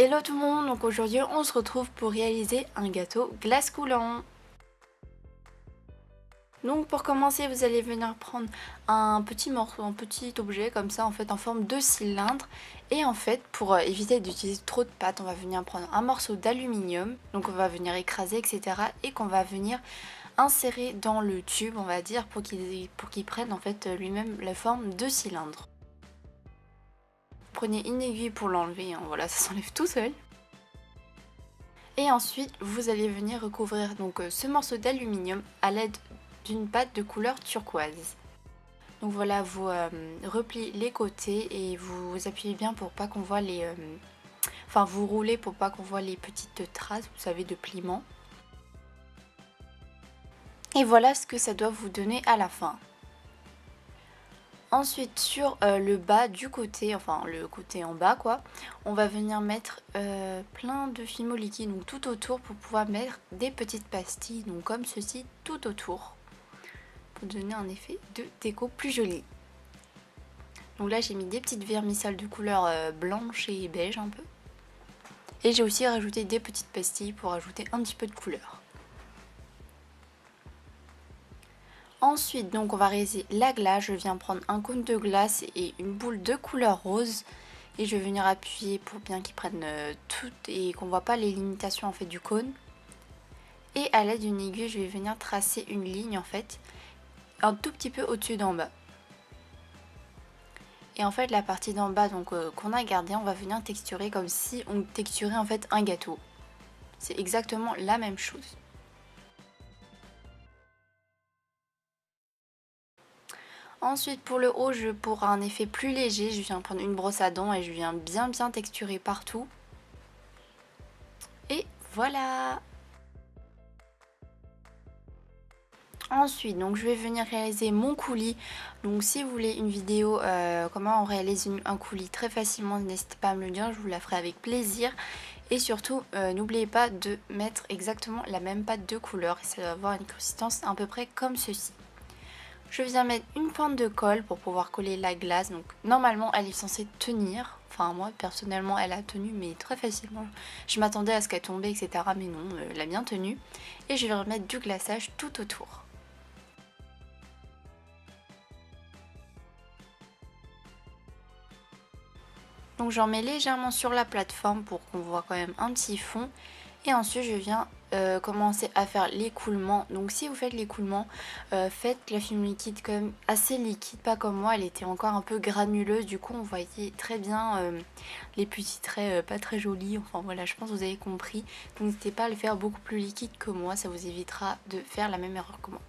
Hello tout le monde, donc aujourd'hui on se retrouve pour réaliser un gâteau glace coulant. Donc pour commencer vous allez venir prendre un petit morceau, un petit objet comme ça en fait en forme de cylindre. Et en fait pour éviter d'utiliser trop de pâte on va venir prendre un morceau d'aluminium. Donc on va venir écraser etc. Et qu'on va venir insérer dans le tube on va dire pour qu'il prenne en fait lui-même la forme de cylindre. Prenez une aiguille pour l'enlever, hein, voilà ça s'enlève tout seul. Et ensuite vous allez venir recouvrir donc ce morceau d'aluminium à l'aide d'une pâte de couleur turquoise. Donc voilà, vous repliez les côtés et vous appuyez bien pour pas qu'on voit les... Enfin vous roulez pour pas qu'on voit les petites traces, vous savez, de pliement. Et voilà ce que ça doit vous donner à la fin. Ensuite sur le bas du côté, enfin le côté en bas quoi, on va venir mettre plein de fimo liquide donc tout autour pour pouvoir mettre des petites pastilles donc comme ceci tout autour pour donner un effet de déco plus joli. Donc là j'ai mis des petites vermicelles de couleur blanche et beige un peu. Et j'ai aussi rajouté des petites pastilles pour ajouter un petit peu de couleur. Ensuite, donc on va réaliser la glace. Je viens prendre un cône de glace et une boule de couleur rose. Et je vais venir appuyer pour bien qu'ils prennent tout et qu'on ne voit pas les limitations en fait du cône. Et à l'aide d'une aiguille, je vais venir tracer une ligne en fait, un tout petit peu au-dessus d'en bas. Et en fait, la partie d'en bas donc qu'on a gardée, on va venir texturer comme si on texturait en fait un gâteau. C'est exactement la même chose. Ensuite pour le haut, pour un effet plus léger, je viens prendre une brosse à dents et je viens bien texturer partout. Et voilà. Ensuite, donc je vais venir réaliser mon coulis. Donc si vous voulez une vidéo comment on réalise un coulis très facilement, n'hésitez pas à me le dire, je vous la ferai avec plaisir. Et surtout, n'oubliez pas de mettre exactement la même pâte de couleur et ça va avoir une consistance à peu près comme ceci. Je viens mettre une pointe de colle pour pouvoir coller la glace. Donc normalement elle est censée tenir. Enfin moi personnellement elle a tenu mais très facilement. Je m'attendais à ce qu'elle tombe etc. Mais non, elle a bien tenu. Et je vais remettre du glaçage tout autour. Donc j'en mets légèrement sur la plateforme pour qu'on voit quand même un petit fond. Et ensuite je viens commencer à faire l'écoulement. Donc si vous faites l'écoulement, faites la fimo liquide quand même assez liquide, pas comme moi, elle était encore un peu granuleuse. Du coup on voyait très bien les petits traits pas très jolis. Enfin voilà, je pense que vous avez compris. Donc n'hésitez pas à le faire beaucoup plus liquide que moi, ça vous évitera de faire la même erreur que moi.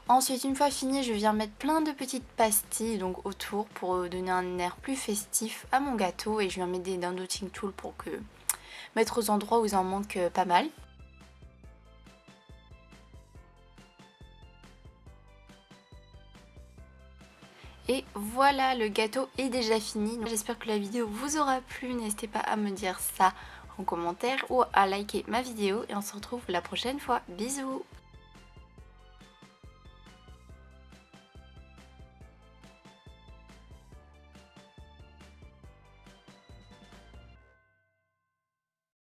Ensuite, une fois fini, je viens mettre plein de petites pastilles donc autour pour donner un air plus festif à mon gâteau. Et je viens mettre des dotting tool pour que mettre aux endroits où il en manque pas mal. Et voilà, le gâteau est déjà fini. J'espère que la vidéo vous aura plu. N'hésitez pas à me dire ça en commentaire ou à liker ma vidéo. Et on se retrouve la prochaine fois. Bisous!